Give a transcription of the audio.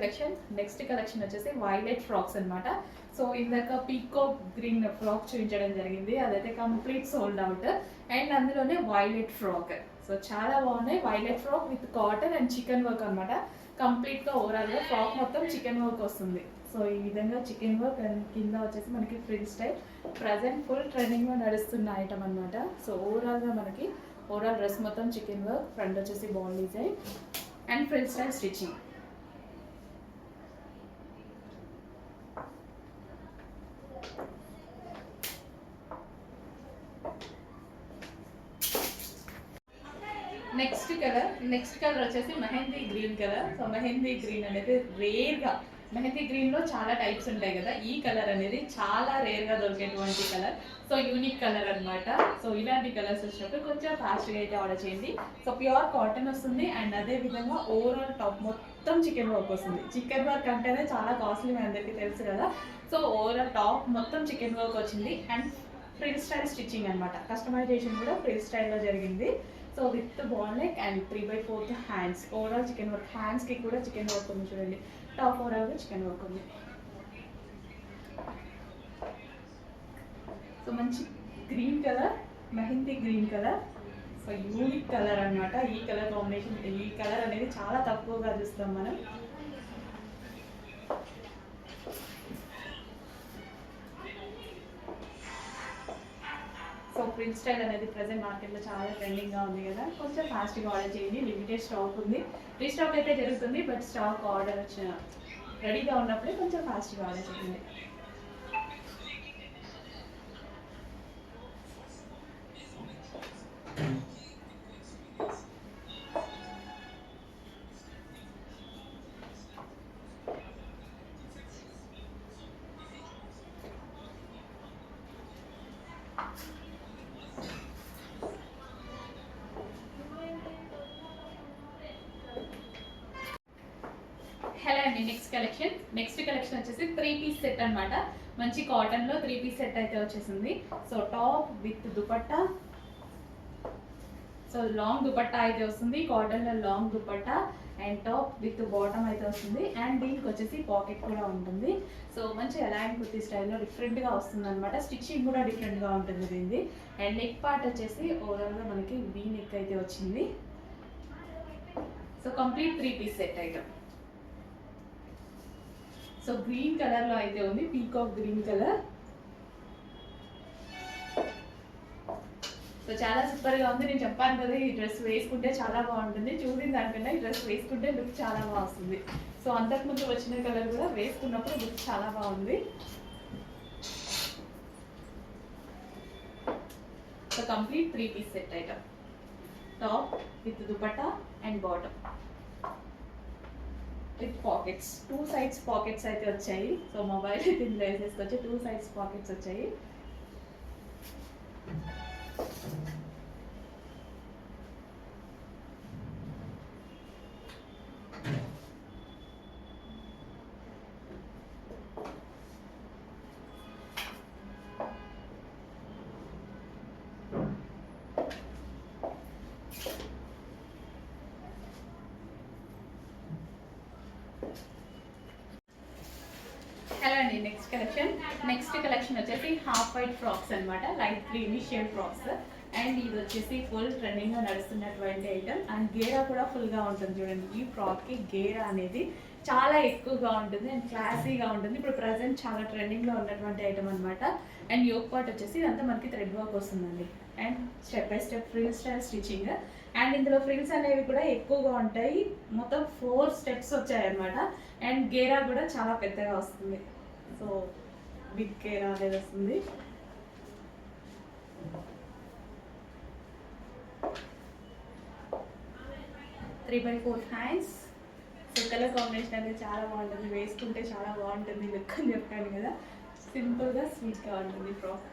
Next collection వచ్చేసి violet frocks అనమాట. So ఇందాక పీకో గ్రీన్ ఫ్రాక్ చూపించడం జరిగింది, అదైతే కంప్లీట్ సోల్డ్ అవుట్. అండ్ అందులోనే వైలెట్ ఫ్రాక్. సో చాలా బాగున్నాయి. Violet frock with cotton and chicken work అనమాట. కంప్లీట్గా ఓవరాల్గా ఫ్రాక్ మొత్తం చికెన్ వర్క్ వస్తుంది. సో ఈ విధంగా చికెన్ వర్క్ అండ్ కింద వచ్చేసి మనకి ఫ్రిల్ స్టైల్ ప్రజెంట్ ఫుల్ ట్రెండింగ్లో నడుస్తున్న ఐటమ్ అనమాట. సో ఓవరాల్గా మనకి ఓవరాల్ డ్రెస్ మొత్తం చికెన్ వర్క్, ఫ్రంట్ వచ్చేసి ball design and frill style stitching. Next colour వచ్చేసి mehndi green colour. So mehndi green అనేది రేర్గా, మెహందీ గ్రీన్లో చాలా టైప్స్ ఉంటాయి కదా, ఈ కలర్ అనేది చాలా రేర్గా దొరికేటువంటి కలర్. సో యూనిక్ కలర్ అనమాట. సో ఇలాంటి కలర్స్ వచ్చినప్పుడు కొంచెం ఫాస్ట్గా అయితే ఆర్డర్ చేయండి. సో ప్యూర్ కాటన్ వస్తుంది అండ్ అదే విధంగా ఓవరాల్ టాప్ మొత్తం చికెన్ వర్క్ వస్తుంది. చికెన్ వర్క్ అంటేనే చాలా కాస్ట్లీ, మీ అందరికీ తెలుసు కదా. సో ఓవరాల్ టాప్ మొత్తం చికెన్ వర్క్ వచ్చింది అండ్ ఫ్రిల్ స్టైల్ స్టిచ్చింగ్ అనమాట. కస్టమైజేషన్ కూడా ఫ్రిల్ స్టైల్లో జరిగింది. So with ball neck and 3/4 hands. Overall chicken work, హ్యాండ్స్కి కూడా చికెన్ వర్క్ ఉంది చూడండి. టాప్ ఓవరాల్గా చికెన్ వర్క్ ఉంది. సో మంచి green colour, mehndi green colour. So unique colour అనమాట. ఈ కలర్ కాంబినేషన్, ఈ కలర్ అనేది చాలా తక్కువగా చూస్తాం మనం. సో ప్రింట్ స్టైల్ అనేది ప్రజెంట్ మార్కెట్లో చాలా ట్రెండింగ్గా ఉంది కదా, కొంచెం ఫాస్ట్గా ఆర్డర్ చేయండి. లిమిటెడ్ స్టాక్ ఉంది, రీస్టాక్ అయితే జరుగుతుంది, బట్ స్టాక్ ఆర్డర్ రెడీగా ఉన్నప్పుడే కొంచెం ఫాస్ట్గా ఆర్డర్ చేయండి. హలో అండి, నెక్స్ట్ కలెక్షన్ వచ్చేసి 3 పీస్ సెట్ అనమాట. మంచి కాటన్లో 3 పీస్ సెట్ అయితే వచ్చేసింది. So top with dupatta, so long dupatta అయితే వస్తుంది. కాటన్లో long dupatta and top with bottom అయితే వస్తుంది. అండ్ దీనికి వచ్చేసి పాకెట్ కూడా ఉంటుంది. సో మంచి ఎలాంటి కుర్తీ స్టైల్లో డిఫరెంట్గా వస్తుంది అనమాట. స్టిచ్చింగ్ కూడా డిఫరెంట్గా ఉంటుంది దీన్ని. అండ్ నెక్ పార్ట్ వచ్చేసి ఓవరాల్గా మనకి వీ నెక్ అయితే వచ్చింది. So complete 3 piece set item. So green కలర్లో అయితే ఉంది, పీకాక్ గ్రీన్ కలర్. సో చాలా సూపర్గా ఉంది. నేను చెప్పాను కదా, ఈ డ్రెస్ వేసుకుంటే చాలా బాగుంటుంది. చూసిన దానికన్నా ఈ డ్రెస్ వేసుకుంటే లుక్ చాలా బాగా వస్తుంది. సో అంతకుముందు వచ్చిన కలర్ కూడా వేసుకున్నప్పుడు లుక్ చాలా బాగుంది. So complete 3 piece set item. Top with dupatta and bottom with pockets. 2 sides pockets అయితే వచ్చాయి. సో మొబైల్ అయితే ఇందులో వేసేసుకొచ్చి 2 సైడ్స్ పాకెట్స్ వచ్చాయి. హలో అండి, నెక్స్ట్ కలెక్షన్ వచ్చేసి హాఫ్ వైట్ ఫ్రాక్స్ అనమాట. Light green shade frocks. And ఇది వచ్చేసి ఫుల్ ట్రెండింగ్గా నడుస్తున్నటువంటి ఐటమ్. అండ్ గేరా కూడా ఫుల్గా ఉంటుంది చూడండి. ఈ ఫ్రాక్కి గేరా అనేది చాలా ఎక్కువగా ఉంటుంది అండ్ క్లాసీగా ఉంటుంది. ఇప్పుడు ప్రజెంట్ చాలా ట్రెండింగ్లో ఉన్నటువంటి ఐటమ్ అనమాట. అండ్ యోక్ పార్ట్ వచ్చేసి ఇదంతా మనకి థ్రెడ్ వర్క్ వస్తుందండి. And step by step frill style stitching. And ఇందులో ఫ్రిల్స్ అనేవి కూడా ఎక్కువగా ఉంటాయి. మొత్తం 4 స్టెప్స్ వచ్చాయన్నమాట. అండ్ గేరా కూడా చాలా పెద్దగా వస్తుంది. సో బిగ్ గేరా అనేది వస్తుంది. Three by 4 hands. So colour combination అనేది చాలా బాగుంటుంది, వేసుకుంటే చాలా బాగుంటుంది లుక్ అని చెప్పాను కదా. సింపుల్గా స్వీట్గా ఉంటుంది ఫ్రాక్.